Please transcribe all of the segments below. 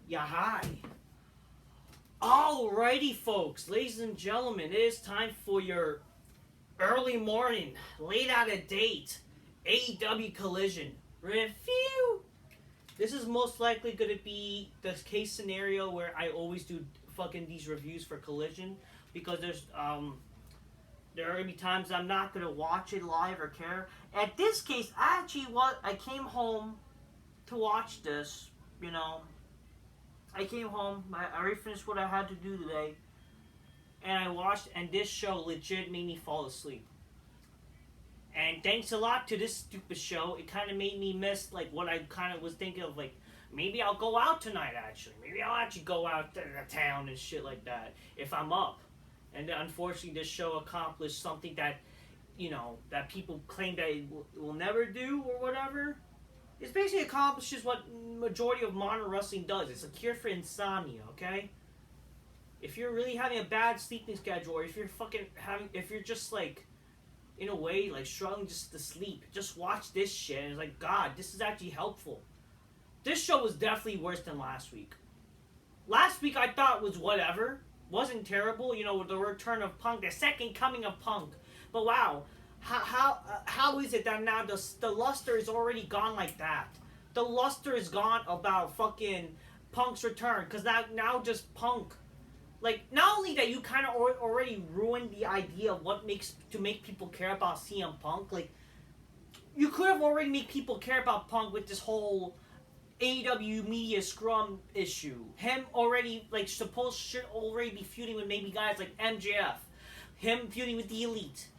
Yeah, hi. Alrighty, folks, ladies and gentlemen, it is time for your early morning, late out of date AEW Collision review. This is most likely going to be the case scenario where I always do fucking these reviews for Collision because there are going to be times I'm not going to watch it live or care. At this case, I came home to watch this, you know. I came home, I already finished what I had to do today, and I watched, and this show legit made me fall asleep. And thanks a lot to this stupid show, it kind of made me miss, like, what I kind of was thinking of, like, maybe I'll go out tonight, actually. Maybe I'll actually go out to the town and shit like that, if I'm up. And unfortunately, this show accomplished something that, you know, that people claim that it will never do, or whatever. It basically accomplishes what majority of modern wrestling does. It's a cure for insomnia, okay? If you're really having a bad sleeping schedule, or if you're just like, in a way, like struggling just to sleep, just watch this shit, and it's like, God, this is actually helpful. This show was definitely worse than last week. Last week I thought was whatever. Wasn't terrible, you know, with the return of Punk, the second coming of Punk. But wow. How is it that now the luster is already gone like that? The luster is gone about fucking Punk's return. Because now just Punk. Like, not only that you kind of already ruined the idea of what to make people care about CM Punk. Like, you could have already made people care about Punk with this whole AEW media scrum issue. Him already, like, should already be feuding with maybe guys like MJF. Him feuding with the Elite.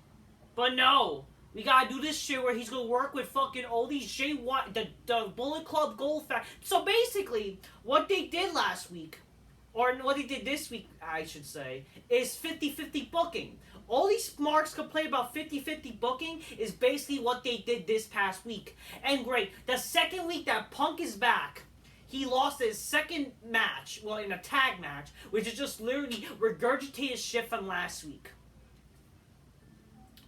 But no, we gotta do this shit where he's gonna work with fucking all these the Bullet Club Gold Factory. So basically, what they did last week, or what they did this week, I should say, is 50-50 booking. All these marks complain about 50-50 booking is basically what they did this past week. And great, the second week that Punk is back, he lost his second match, well, in a tag match, which is just literally regurgitated shit from last week.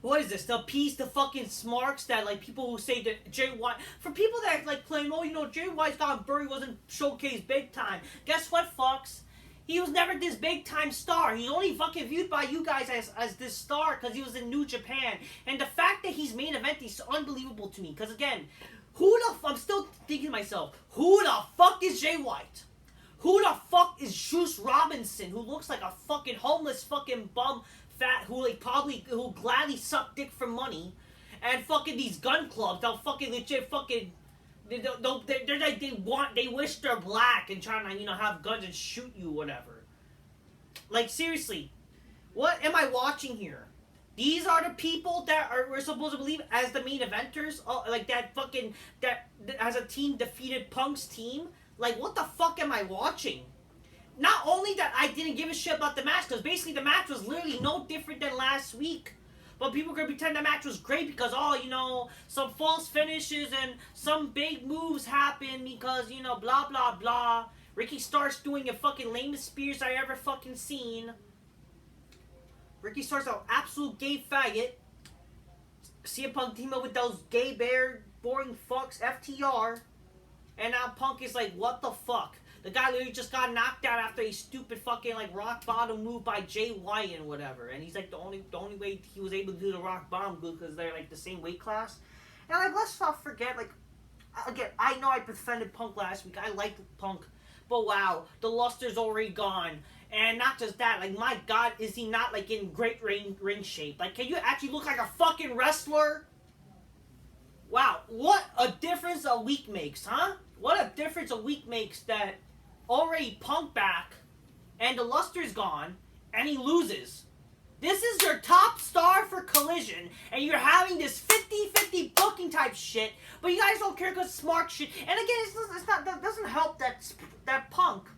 What is this? To appease the fucking smarks that, like, people who say that Jay White... For people that, like, claim, oh, you know, Jay White's got buried, wasn't showcased big time. Guess what, fucks? He was never this big time star. He's only fucking viewed by you guys as this star because he was in New Japan. And the fact that he's main event is unbelievable to me. Because, again, I'm still thinking to myself, who the fuck is Jay White? Who the fuck is Juice Robinson, who looks like a fucking homeless fucking bum... fat who gladly suck dick for money, and fucking these gun clubs, they'll fucking legit fucking they wish they're black and trying to, you know, have guns and shoot you, whatever. Like, seriously, what am I watching here? These are the people that we're supposed to believe as the main eventers, like that as a team defeated Punk's team. Like, what the fuck am I watching? Not only that I didn't give a shit about the match, because basically the match was literally no different than last week. But people are going to pretend the match was great because, oh, you know, some false finishes and some big moves happen because, you know, blah, blah, blah. Ricky Starks doing a fucking lamest spears I ever fucking seen. Ricky Starks an absolute gay faggot. CM Punk team up with those gay bear boring fucks, FTR. And now Punk is like, what the fuck? The guy literally just got knocked out after a stupid fucking, like, rock bottom move by Jay White and whatever. And he's like the only way he was able to do the rock bottom move because they're like the same weight class. And like, let's not forget, like, again, I know I defended Punk last week. I liked Punk, but wow, the luster's already gone. And not just that, like, my God, is he not like in great ring shape? Like, can you actually look like a fucking wrestler? Wow, what a difference a week makes, huh? What a difference a week makes that already Punk back, and the luster's gone, and he loses. This is your top star for Collision, and you're having this 50-50 booking type shit, but you guys don't care because smart shit. And again, that doesn't help that Punk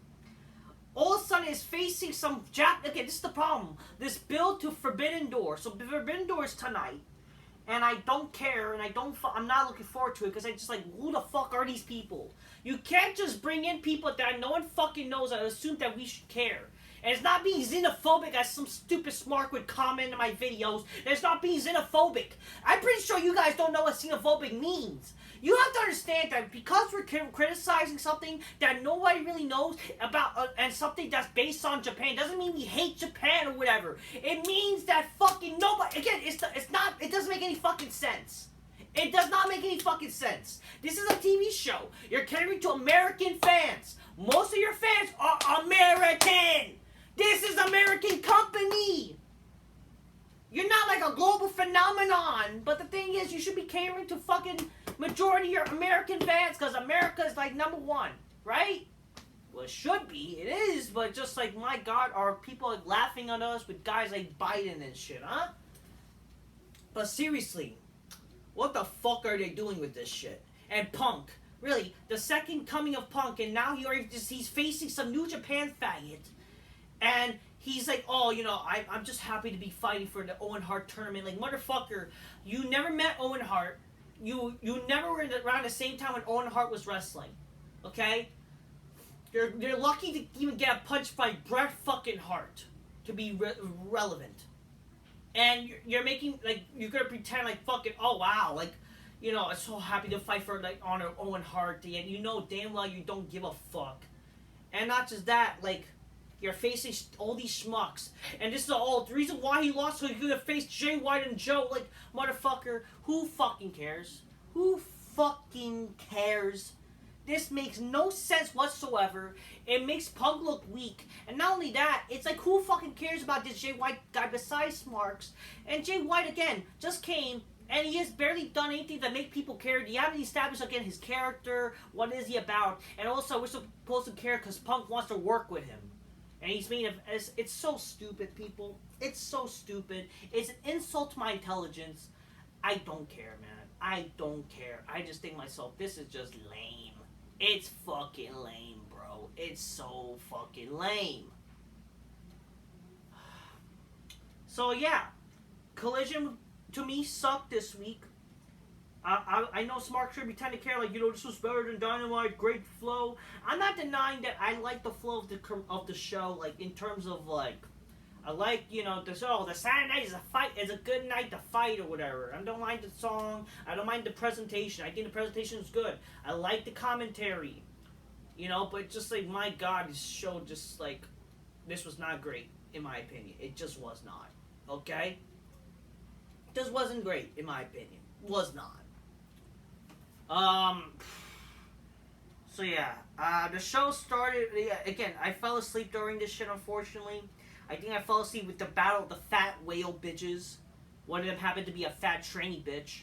all of a sudden is facing some again, this is the problem. This build to Foribdden Door. So Foribdden Door is tonight. And I don't care, and I'm not looking forward to it, because I just like, who the fuck are these people? You can't just bring in people that no one fucking knows and assume that we should care. And it's not being xenophobic as some stupid smart would comment in my videos. It's not being xenophobic. I'm pretty sure you guys don't know what xenophobic means. You have to understand that because we're criticizing something that nobody really knows about and something that's based on Japan doesn't mean we hate Japan or whatever. It means that fucking nobody. Again, it doesn't make any fucking sense. It does not make any fucking sense. This is a TV show. You're catering to American fans. Most of your fans are American. This is American company. You're not like a global phenomenon. But the thing is, you should be catering to fucking majority of your American fans because America is like number one, right? Well, it should be. It is. But just like, my God, are people like laughing at us with guys like Biden and shit, huh? But seriously, what the fuck are they doing with this shit? And Punk, really, the second coming of Punk, and now he's facing some New Japan faggot, and he's like, oh, you know, I'm just happy to be fighting for the Owen Hart tournament. Like, motherfucker, you never met Owen Hart. You never were around the same time when Owen Hart was wrestling, okay? You're lucky to even get punched by Bret fucking Hart to be relevant. And you're making, like, you're gonna pretend like fucking, oh wow, like, you know, I'm so happy to fight for, like, honor Owen Hart, and you know damn well you don't give a fuck. And not just that, like, you're facing all these schmucks, and this is all the reason why he lost, so he's gonna face Jay White and Joe, like, motherfucker, who fucking cares? Who fucking cares? This makes no sense whatsoever. It makes Punk look weak. And not only that, it's like, who fucking cares about this Jay White guy besides Marks? And Jay White, again, just came, and he has barely done anything that make people care. You haven't established, again, his character, what is he about, and also we're supposed to care because Punk wants to work with him. And he's made it's so stupid, people. It's so stupid. It's an insult to my intelligence. I don't care, man. I don't care. I just think to myself, this is just lame. It's fucking lame, bro. It's so fucking lame. So yeah, Collision to me sucked this week. I know Smart should be tend to care, like, you know, this was better than Dynamite, great flow. I'm not denying that I like the flow of the show, like, in terms of, like, I like, you know, the Saturday night is a good night to fight or whatever. I don't mind the song. I don't mind the presentation. I think the presentation is good. I like the commentary, you know, but just like, my God, this show just like, this was not great, in my opinion. It just was not, okay? It just wasn't great, in my opinion. Was not. So yeah, the show started, again, I fell asleep during this shit, unfortunately. I think I fell asleep with the battle of the fat whale bitches. One of them happened to be a fat tranny bitch.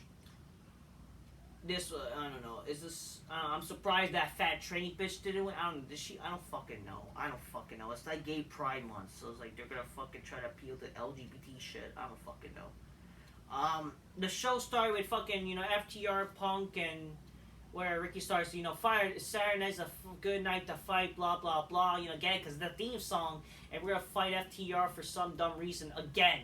This, I don't know, is this, I'm surprised that fat tranny bitch didn't win. I don't fucking know. I don't fucking know. It's like gay pride month, so it's like they're gonna fucking try to appeal to LGBT shit. I don't fucking know. The show started with fucking, you know, FTR, Punk, and where Ricky starts, you know, Saturday night's a good night to fight, blah, blah, blah, you know, again, because the theme song, and we're gonna fight FTR for some dumb reason, again.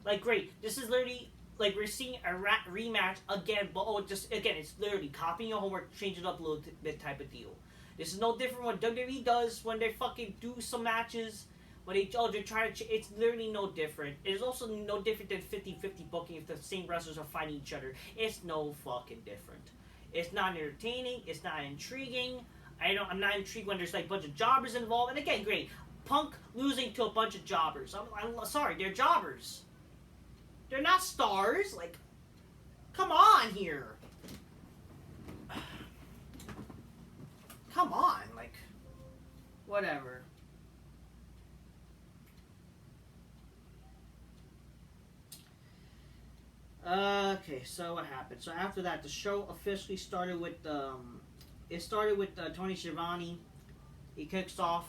Like, great, this is literally, like, we're seeing a rematch again, but, again, it's literally copying your homework, change it up a little bit type of deal. This is no different what WWE does when they fucking do some matches, when they're trying to, it's literally no different. It's also no different than 50-50 booking if the same wrestlers are fighting each other. It's no fucking different. It's not entertaining. It's not intriguing. I'm not intrigued when there's like a bunch of jobbers involved. And again, great, Punk losing to a bunch of jobbers. I'm sorry, they're jobbers. They're not stars. Like, come on here. Come on, like, whatever. Okay, so what happened? So after that, the show officially started with Tony Schiavone. He kicks off.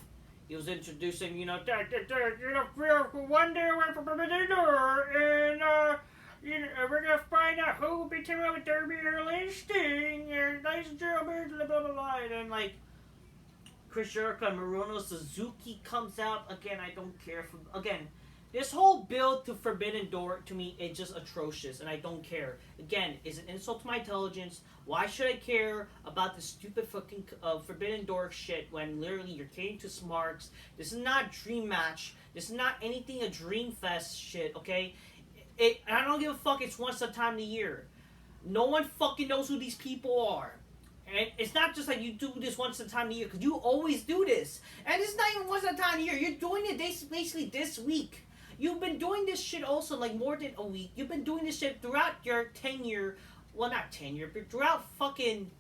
He was introducing, you know, one day away from dinner, and you know, we're gonna find out who will be teaming up with Derby Early Sting, and ladies and gentlemen, blah blah blah, and then like Chris Jericho and Morono Suzuki comes out again. I don't care for again. This whole build to Forbidden Door, to me, it's just atrocious, and I don't care. Again, it's an insult to my intelligence. Why should I care about this stupid fucking Forbidden Door shit when literally you're catering to smarks? This is not Dream Match. This is not anything a Dream Fest shit, okay? I don't give a fuck, it's once a time a year. No one fucking knows who these people are. And it's not just like you do this once a time a year, because you always do this. And it's not even once a time a year. You're doing it basically this week. You've been doing this shit also like more than a week. You've been doing this shit throughout your tenure. Well, not tenure, but throughout fucking...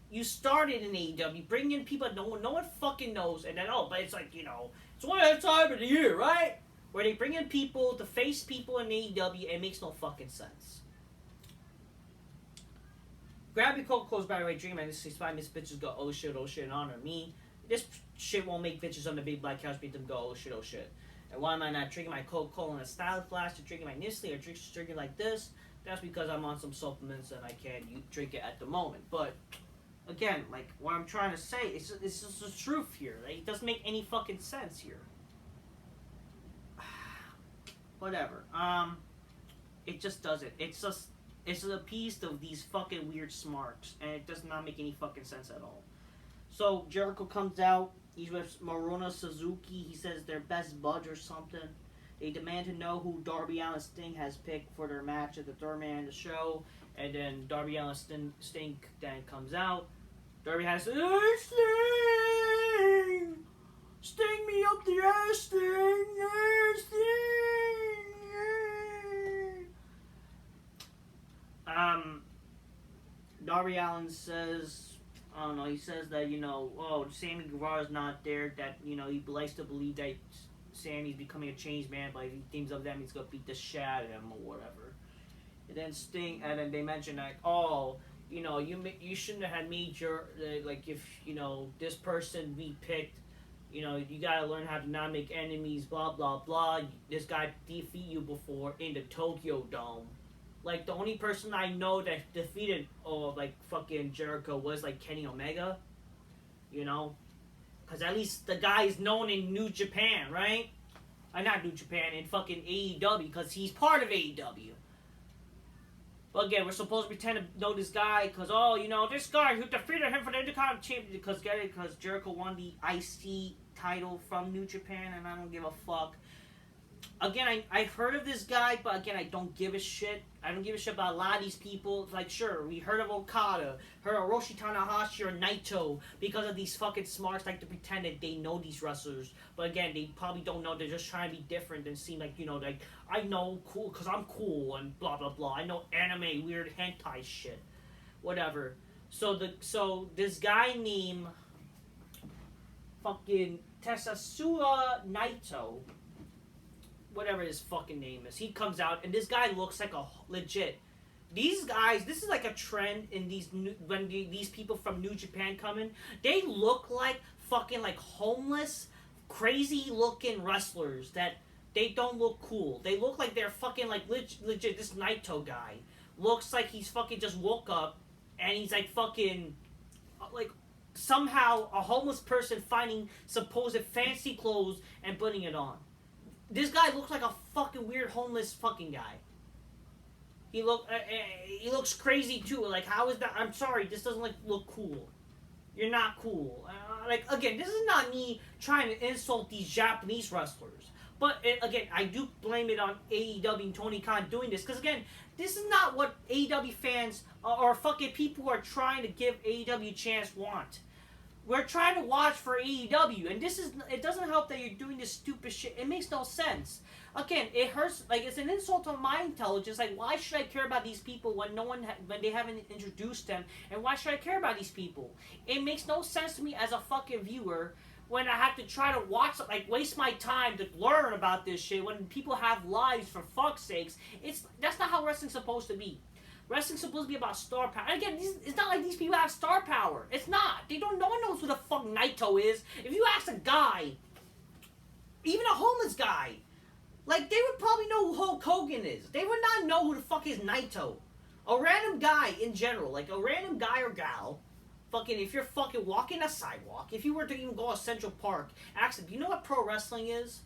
You started in AEW, bringing in people that no one fucking knows. And then, but it's like, it's one at a time of the year, right? Where they bring in people to face people in AEW, and it makes no fucking sense. Grab your Coca-Colas, by the way, Dream, and this is why Miss Bitches go, oh shit, and honor me. This shit won't make bitches on the big black couch make them go, oh shit. And why am I not drinking my Coca-Cola in a stylus glass or drinking my Nestle or drinking like this? That's because I'm on some supplements and I can't drink it at the moment. But, again, like, what I'm trying to say, it's just the truth here. Like, it doesn't make any fucking sense here. Whatever. It just doesn't. It's a piece of these fucking weird smarks, and it does not make any fucking sense at all. So, Jericho comes out. He's with Maruna Suzuki. He says they're best buds or something. They demand to know who Darby Allin Sting has picked for their match at the third man in the show. And then Darby Allin Sting then comes out. Darby has Sting! Sting me up the ass, Sting! Sting! Darby Allin says... I don't know, he says that, Sammy Guevara's not there, that, he likes to believe that Sammy's becoming a changed man, but he thinks of them, he's gonna beat the shit out of him or whatever. And then they mention like, you shouldn't have had made your, like, if, this person we picked, you gotta learn how to not make enemies, blah, blah, blah. This guy defeat you before in the Tokyo Dome. Like, the only person I know that defeated, fucking Jericho was, like, Kenny Omega. Because at least the guy is known in New Japan, right? Not New Japan, in fucking AEW, because he's part of AEW. But again, we're supposed to pretend to know this guy, because, this guy who defeated him for the Intercontinental Championship, because Jericho won the IC title from New Japan, and I don't give a fuck. Again, I heard of this guy, but again, I don't give a shit. I don't give a shit about a lot of these people. Like, sure, we heard of Okada, heard of Hiroshi Tanahashi or Naito, because of these fucking smarts like to pretend that they know these wrestlers. But again, they probably don't know. They're just trying to be different and seem like, like, I know cool because I'm cool and blah, blah, blah. I know anime, weird hentai shit. Whatever. So this guy named fucking Tetsuya Naito, whatever his fucking name is, he comes out, and this guy looks like a legit. These guys, this is like a trend in these people from New Japan come in, they look like fucking like homeless, crazy looking wrestlers that they don't look cool. They look like they're fucking like legit. This Naito guy looks like he's fucking just woke up, and he's like fucking like somehow a homeless person finding supposed fancy clothes and putting it on. This guy looks like a fucking weird homeless fucking guy. He looks crazy too. Like, how is that? I'm sorry, this doesn't look cool. You're not cool. Again, this is not me trying to insult these Japanese wrestlers. But again, I do blame it on AEW and Tony Khan doing this, because again, this is not what AEW fans or fucking people who are trying to give AEW a chance want. We're trying to watch for AEW, and it doesn't help that you're doing this stupid shit. It makes no sense. Again, it hurts, like, it's an insult on my intelligence. Like, why should I care about these people when when they haven't introduced them, and why should I care about these people? It makes no sense to me as a fucking viewer when I have to try to watch, like, waste my time to learn about this shit when people have lives, for fuck's sakes. That's not how wrestling's supposed to be. Wrestling's supposed to be about star power. And again, it's not like these people have star power. It's not. No one knows who the fuck Naito is. If you ask a guy, even a homeless guy, like, they would probably know who Hulk Hogan is. They would not know who the fuck is Naito. A random guy in general, like a random guy or gal, fucking, if you're fucking walking a sidewalk, if you were to even go to Central Park, ask them, do you know what pro wrestling is?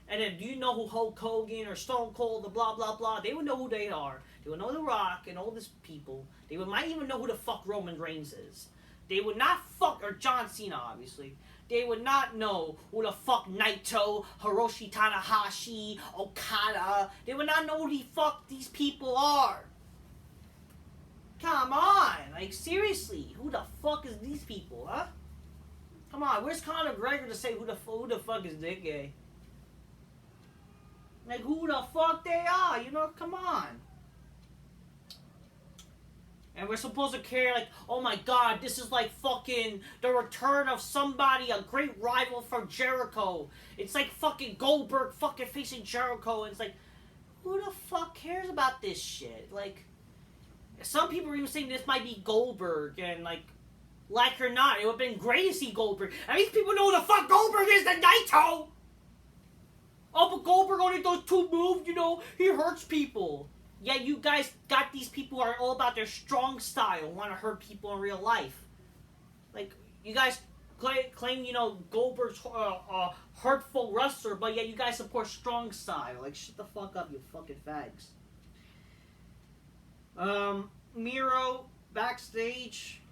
And then, do you know who Hulk Hogan or Stone Cold, the blah blah blah? They would know who they are. They would know The Rock and all these people. Might even know who the fuck Roman Reigns is. They would not fuck, or John Cena, obviously. They would not know who the fuck Naito, Hiroshi Tanahashi, Okada. They would not know who the fuck these people are. Come on, like seriously, who the fuck is these people, huh? Come on, where's Conor McGregor to say who the fuck is Dick Gay? Like who the fuck they are, you know? Come on. And we're supposed to care like, oh my god, this is like fucking the return of somebody, a great rival for Jericho. It's like fucking Goldberg fucking facing Jericho, and it's like, who the fuck cares about this shit? Like, some people are even saying this might be Goldberg, and like or not, it would have been great to see Goldberg. And these people know who the fuck Goldberg is, the Naito! Oh, but Goldberg only does 2 moves, you know, he hurts people. Yeah, you guys got these people who are all about their strong style, want to hurt people in real life. Like, you guys claim, you know, Goldberg's hurtful wrestler, but yet you guys support strong style. Like, shut the fuck up, you fucking fags. Miro, backstage,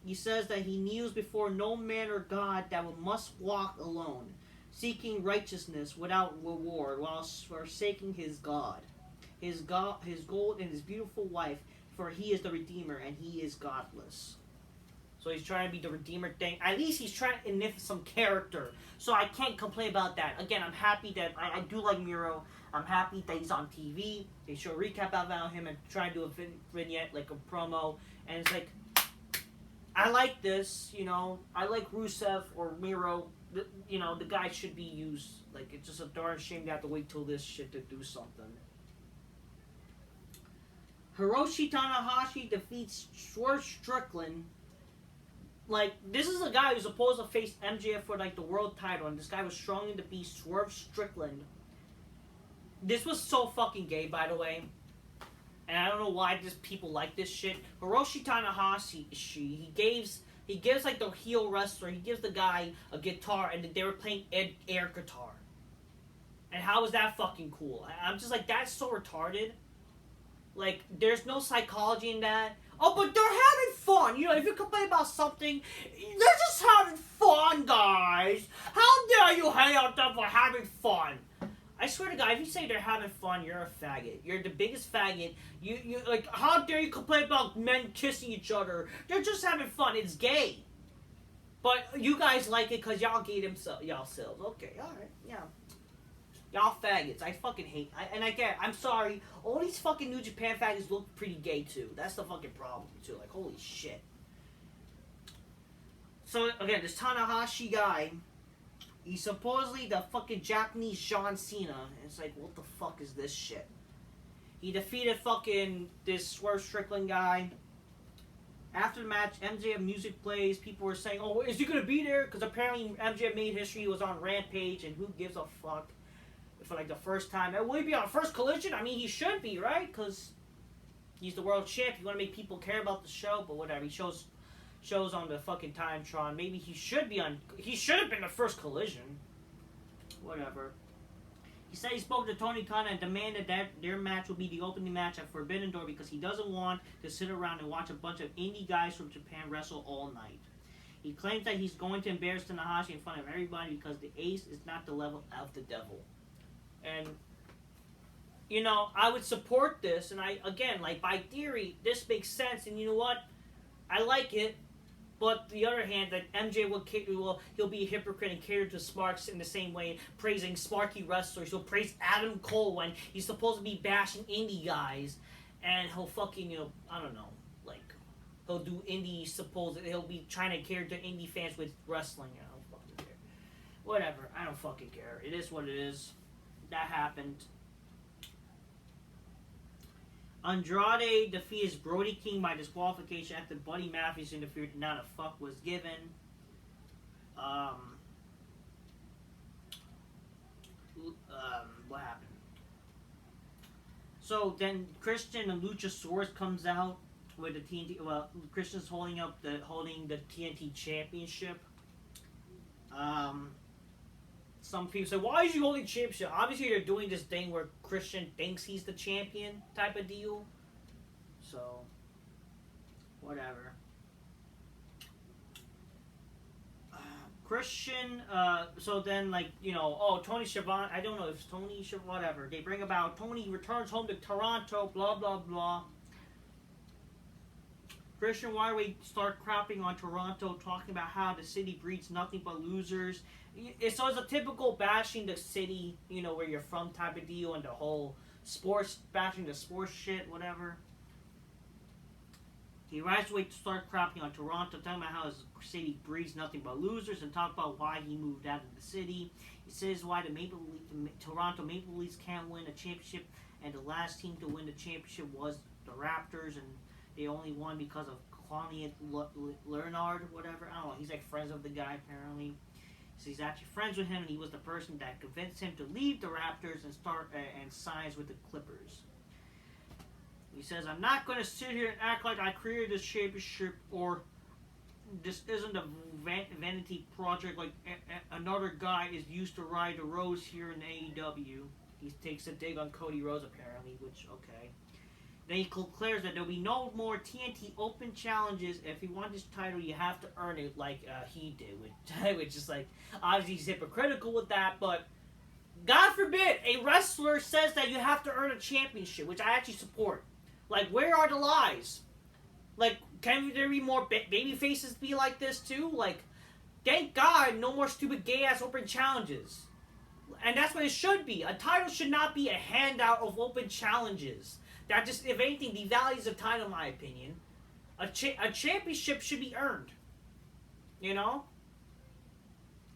he says that he kneels before no man or God that must walk alone, seeking righteousness without reward, while forsaking his God. His gold, and his beautiful wife, for he is the Redeemer, and he is godless. So he's trying to be the Redeemer thing. At least he's trying to inif some character. So I can't complain about that. Again, I'm happy that I do like Miro. I'm happy that he's on TV. They show a recap about him and try to do a vignette, like a promo. And it's like, I like this, you know. I like Rusev or Miro. You know, the guy should be used. Like, it's just a darn shame to have to wait till this shit to do something. Hiroshi Tanahashi defeats Swerve Strickland. Like, this is a guy who's supposed to face MJF for, like, the world title, and this guy was strong in to beat Swerve Strickland. This was so fucking gay, by the way. And I don't know why just people like this shit. Hiroshi Tanahashi, he gives, like, the heel wrestler, he gives the guy a guitar, and they were playing air guitar. And how is that fucking cool? I'm just like, that's so retarded. Like, there's no psychology in that. Oh, but they're having fun. You know, if you complain about something, they're just having fun, guys. How dare you hate on them for having fun? I swear to God, if you say they're having fun, you're a faggot. You're the biggest faggot. You like, how dare you complain about men kissing each other? They're just having fun. It's gay. But you guys like it because y'all gay yourselves. Okay, alright, yeah. Y'all faggots. I fucking hate. I'm sorry. All these fucking New Japan faggots look pretty gay too. That's the fucking problem too. Like, holy shit. So again, this Tanahashi guy, he's supposedly the fucking Japanese John Cena. And it's like, what the fuck is this shit? He defeated fucking this Swerve Strickland guy. After the match, MJF music plays. People were saying, oh, is he gonna be there? Because apparently MJF made history. He was on Rampage, and who gives a fuck? For like the first time. Will he be on First Collision? I mean, he should be, right? Because he's the world champ. You want to make people care about the show, but whatever. He shows on the fucking Timetron. Maybe he should be on. He should have been the First Collision. Whatever. He said he spoke to Tony Khan and demanded that their match will be the opening match at Forbidden Door because he doesn't want to sit around and watch a bunch of indie guys from Japan wrestle all night. He claims that he's going to embarrass Tanahashi in front of everybody because the ace is not the level of the devil. And, you know, I would support this, and again, like, by theory, this makes sense, and you know what? I like it, but the other hand, that MJ he'll be a hypocrite and cater to Smarks in the same way, praising Smarky wrestlers. He'll praise Adam Cole when he's supposed to be bashing indie guys, and he'll fucking, you know, I don't know, like, he'll do he'll be trying to cater to indie fans with wrestling. I don't fucking care. Whatever, I don't fucking care. It is what it is. That happened. Andrade defeats Brody King by disqualification after Buddy Matthews interfered and not a fuck was given. What happened? So then Christian and Luchasaurus comes out with the TNT. Well, Christian's holding the TNT Championship. some people say, why is he holding championship? Obviously, they're doing this thing where Christian thinks he's the champion type of deal. So, whatever. Christian, so then, like, you know, oh, Tony Schiavone, I don't know if it's Tony Schiavone, whatever. They bring about Tony returns home to Toronto, blah, blah, blah. Christian, why do we start crapping on Toronto, talking about how the city breeds nothing but losers? So it's a typical bashing the city, you know, where you're from type of deal, and the whole sports, bashing the sports shit, whatever. He rides away to start crapping on Toronto, talking about how his city breeds nothing but losers, and talk about why he moved out of the city. He says why the Toronto Maple Leafs can't win a championship, and the last team to win the championship was the Raptors, and they only won because of Claude Leonard, whatever. I don't know. He's like friends of the guy, apparently. So he's actually friends with him, and he was the person that convinced him to leave the Raptors and start and signs with the Clippers. He says, I'm not going to sit here and act like I created this championship, or this isn't a vanity project like another guy is used to ride the Rose here in AEW. He takes a dig on Cody Rhodes, apparently, which, okay. Then he declares that there'll be no more TNT Open challenges. If you want this title, you have to earn it like he did, which is like, obviously he's hypocritical with that, but God forbid a wrestler says that you have to earn a championship, which I actually support. Like, where are the lies? Like, can there be more baby faces be like this too? Like, thank God, no more stupid gay-ass open challenges. And that's what it should be. A title should not be a handout of open challenges. That just, if anything, devalues the title, in my opinion. A championship should be earned. You know?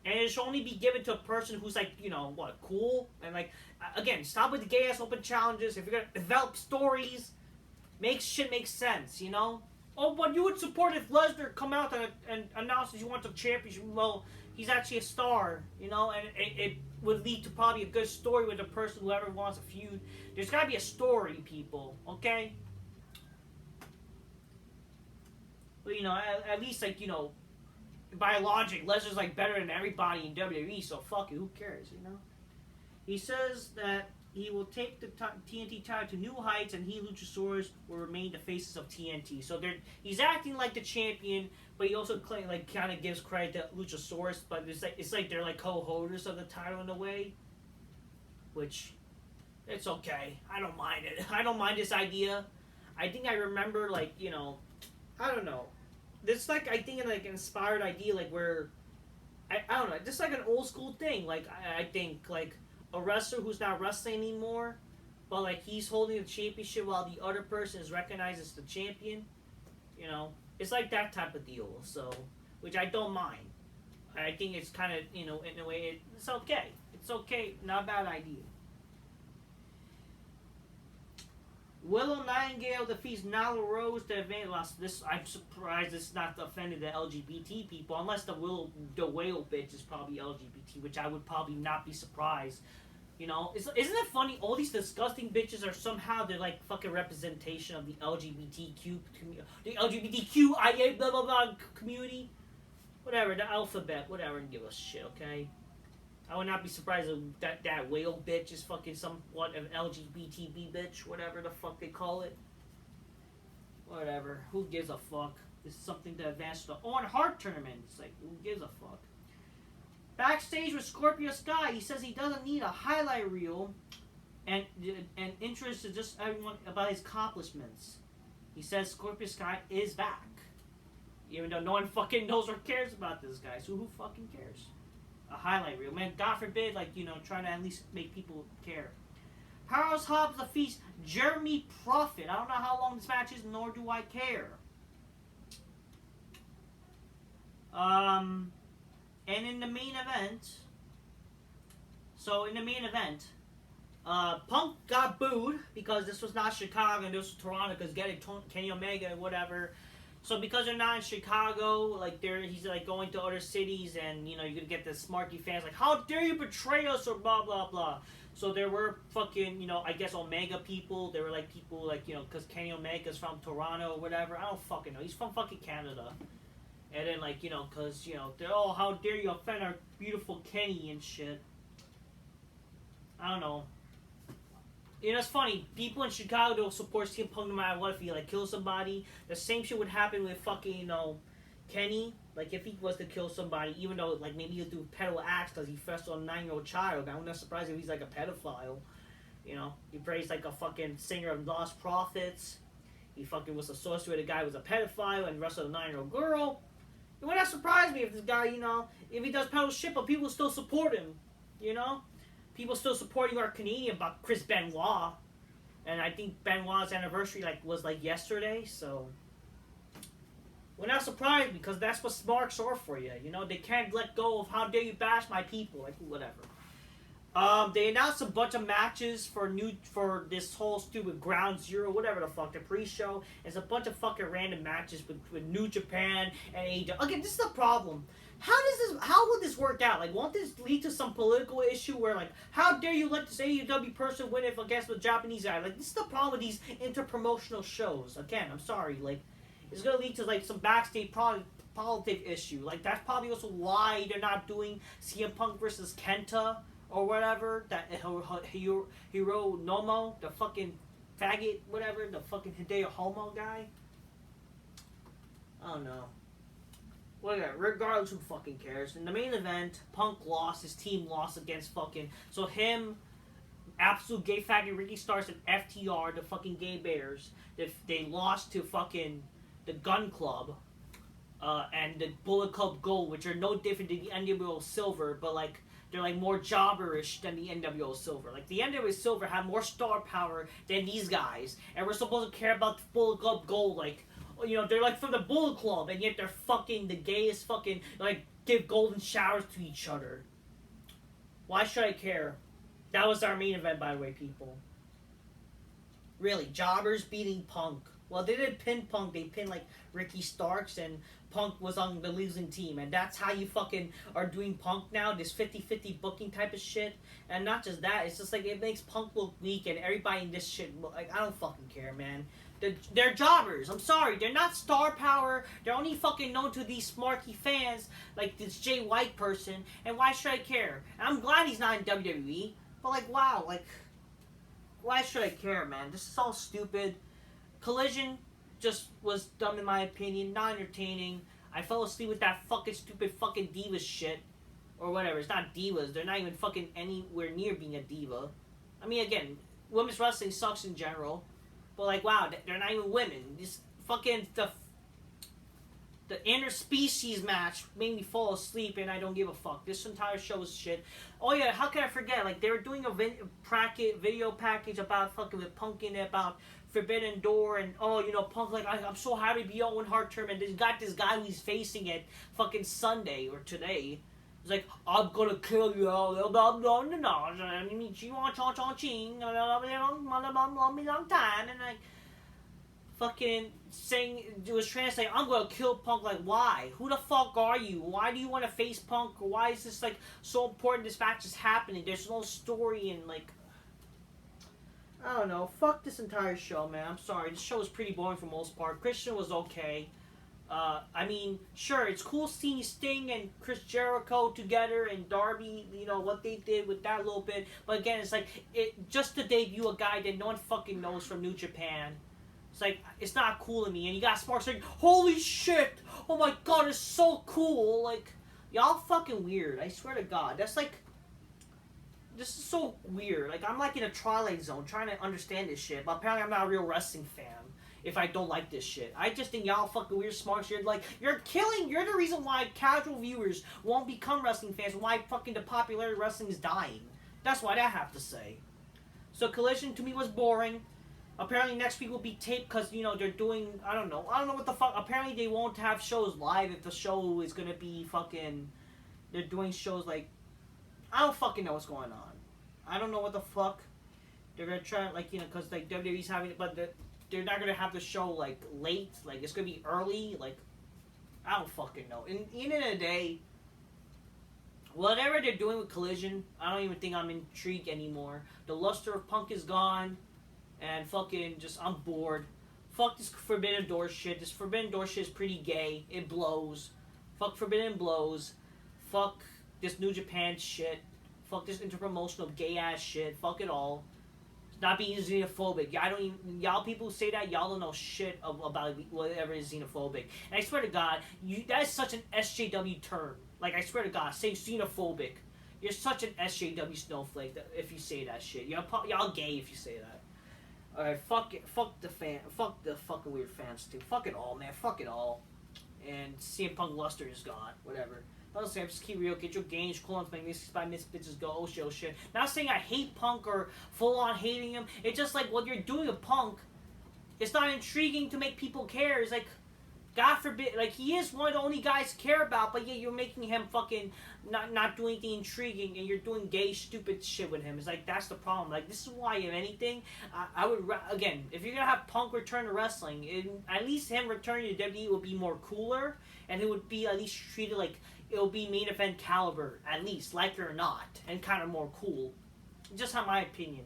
And it should only be given to a person who's like, you know, what, cool? And like, again, stop with the gay-ass open challenges. If you're going to develop stories, make shit make sense, you know? Oh, but you would support if Lesnar come out and announces he wants a championship. Well, he's actually a star, you know? And it would lead to probably a good story with the person who ever wants a feud. There's got to be a story, people, okay? Well, you know, at least, like, you know, by logic, Lesnar's, like, better than everybody in WWE, so fuck it, who cares, you know? He says that he will take the TNT title to new heights, and he, Luchasaurus, will remain the faces of TNT. So he's acting like the champion, but he also kind of gives credit to Luchasaurus, but it's like they're like co-holders of the title in a way, which, it's okay. I don't mind it. I don't mind this idea. I think I remember, like, you know, I don't know. This, like, I think, like, an inspired idea, like, where, I don't know, just like an old school thing. Like, I think, like, a wrestler who's not wrestling anymore, but, like, he's holding the championship while the other person is recognized as the champion, you know? It's like that type of deal, so, which I don't mind. I think it's kind of, you know, in a way, it's okay. It's okay, not a bad idea. Willow Nightingale defeats Nyla Rose to advance. This, I'm surprised it's not offending the LGBT people, unless the whale bitch is probably LGBT, which I would probably not be surprised. You know, isn't it funny? All these disgusting bitches are somehow they're like fucking representation of the LGBTQ the LGBTQIA blah blah blah community. Whatever, the alphabet, whatever, and give a shit, okay? I would not be surprised if that whale bitch is fucking somewhat of an LGBTB bitch, whatever the fuck they call it. Whatever. Who gives a fuck? This is something to advance the Owen Hart tournament. It's like, who gives a fuck? Backstage with Scorpio Sky, he says he doesn't need a highlight reel and interest to just everyone about his accomplishments. He says Scorpio Sky is back. Even though no one fucking knows or cares about this guy. So who fucking cares? A highlight reel. Man, God forbid, like, you know, trying to at least make people care. Powerhouse Hobbs defeats Jeremy Prophet. I don't know how long this match is, nor do I care. And in the main event, Punk got booed because this was not Chicago and this was Toronto because getting Kenny Omega and whatever. So because they're not in Chicago, like he's like going to other cities, and you know you're gonna get the smarky fans like, how dare you betray us or blah blah blah. So there were fucking, you know, I guess Omega people. There were like people like, you know, because Kenny Omega's from Toronto or whatever. I don't fucking know. He's from fucking Canada. And then like, you know, because, you know, they're, oh, how dare you offend our beautiful Kenny and shit. I don't know. You know, it's funny. People in Chicago don't support CM Punk no matter what. If he like kills somebody, the same shit would happen with fucking Kenny. Like if he was to kill somebody, even though like maybe he'll do pedo acts because he fessed on a 9-year-old child. I'm not surprised if he's like a pedophile. You know, he praised like a fucking singer of Lost Prophets. He fucking was associated with a guy who was a pedophile and wrestled a 9-year-old girl. It would not surprise me if this guy, if he does pedo shit, but people still support him. You know? People still supporting our Canadian about Chris Benoit. And I think Benoit's anniversary was yesterday, so we're not surprised because that's what smarks are for you. You know, they can't let go of how dare you bash my people, like whatever. They announced a bunch of matches for this whole stupid Ground Zero, whatever the fuck, the pre-show. It's a bunch of fucking random matches with New Japan and AEW. Again, this is the problem. How will this work out? Like, won't this lead to some political issue where, like, how dare you let this AEW person win it against the Japanese guy? Like, this is the problem with these interpromotional shows. Again, I'm sorry, like, it's gonna lead to, like, some backstage politic issue. Like, that's probably also why they're not doing CM Punk versus Kenta or whatever, that Hiro Nomo, the fucking faggot, whatever, the fucking Hideo Homo guy. I don't know. Whatever, regardless, who fucking cares. In the main event, Punk lost, his team lost against fucking, so him, Absolute Gay Faggot, Ricky Starks, and FTR, the fucking Gay Bears, they lost to fucking the Gun Club, and the Bullet Club Gold, which are no different than the NWO Silver, but like, they're like more jobberish than the NWO Silver. Like the NWO Silver had more star power than these guys, and we're supposed to care about the Bullet Club Gold. Like, you know, they're like from the Bullet Club, and yet they're fucking the gayest fucking, like, give golden showers to each other. Why should I care? That was our main event, by the way, people. Really, jobbers beating Punk. Well, they didn't pin Punk, they pinned like Ricky Starks, and Punk was on the losing team, and that's how you fucking are doing Punk now, this 50-50 booking type of shit. And not just that, it's just like it makes Punk look weak, and everybody in this shit look like, I don't fucking care, man. They're jobbers, I'm sorry, they're not star power, they're only fucking known to these smarky fans, like this Jay White person, and why should I care? And I'm glad he's not in WWE, but like, wow, like, why should I care, man? This is all stupid. Collision just was dumb in my opinion, not entertaining. I fell asleep with that fucking stupid fucking Divas shit. Or whatever, it's not Divas, they're not even fucking anywhere near being a diva. I mean, again, women's wrestling sucks in general. But like, wow, they're not even women. This fucking, the interspecies match made me fall asleep and I don't give a fuck. This entire show is shit. Oh yeah, how can I forget? Like, they were doing a video package about fucking with Punk in it, about Forbidden Door, and oh, you know, Punk like, I'm so happy to be Owen Hart tournament. They got this guy who's facing it fucking Sunday or today. He's like, I'm gonna kill you all. Long time, and like, fucking saying, it was translating, I'm gonna kill Punk. Like, why? Who the fuck are you? Why do you want to face Punk? Why is this like so important? This match is happening. There's no story, and like, I don't know. Fuck this entire show, man. I'm sorry. This show was pretty boring for the most part. Christian was okay. I mean, sure, it's cool seeing Sting and Chris Jericho together and Darby, you know, what they did with that little bit. But again, it's like, just to debut a guy that no one fucking knows from New Japan. It's like, it's not cool to me. And you got Sparks saying, holy shit! Oh my god, it's so cool! Like, y'all fucking weird. I swear to God. That's like, this is so weird. Like, I'm like in a Twilight Zone trying to understand this shit. But apparently I'm not a real wrestling fan if I don't like this shit. I just think y'all fucking weird smarts. You're like, you're the reason why casual viewers won't become wrestling fans and why fucking the popularity of wrestling is dying. That's what I have to say. So Collision to me was boring. Apparently next week will be taped because, you know, they're doing, I don't know what the fuck. Apparently they won't have shows live if the show is gonna be fucking, they're doing shows like, I don't fucking know what's going on. I don't know what the fuck. They're gonna try, like, you know, because like WWE's having it, but they're not gonna have the show like late. Like, it's gonna be early. Like, I don't fucking know. In the end of the day, whatever they're doing with Collision, I don't even think I'm intrigued anymore. The luster of Punk is gone, and fucking just, I'm bored. Fuck this Forbidden Door shit. This Forbidden Door shit is pretty gay. It blows. Fuck Forbidden blows. Fuck this New Japan shit. Fuck this interpromotional gay ass shit. Fuck it all. Not being xenophobic. Y'all people who say that, y'all don't know shit about whatever is xenophobic. And I swear to God, that is such an SJW term. Like, I swear to God, say xenophobic. You're such an SJW snowflake if you say that shit. Y'all gay if you say that. Alright, fuck it. Fuck the fucking weird fans too. Fuck it all, man. Fuck it all. And CM Punk luster is gone. Whatever. I'll say, just keep real, get your gains, clones, magnificent by miss bitches, go, oh shit, oh shit. Not saying I hate Punk or full on hating him. It's just like what you're doing with Punk, it's not intriguing to make people care. It's like, God forbid, like, he is one of the only guys to care about, but yet you're making him fucking not doing anything intriguing, and you're doing gay, stupid shit with him. It's like, that's the problem. Like, this is why, if anything, I would, again, if you're gonna have Punk return to wrestling, at least him returning to WWE would be more cooler, and he would be at least treated like, it'll be main event caliber, at least, like it or not, and kind of more cool. Just have my opinion.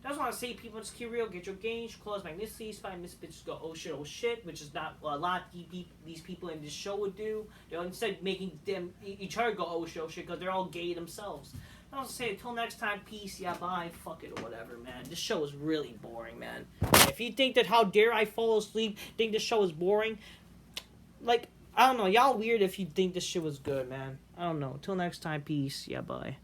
I just want to say, people, just keep real, get your gains, close magnicity, spy miss bitches, go oh shit, which is not a lot these people in this show would do. They'll instead making them each other go oh shit, because they're all gay themselves. I want to say, until next time, peace, yeah, bye, fuck it, or whatever, man. This show is really boring, man. If you think that how dare I fall asleep, think this show is boring, like, I don't know. Y'all weird if you think this shit was good, man. I don't know. Till next time, peace. Yeah, bye.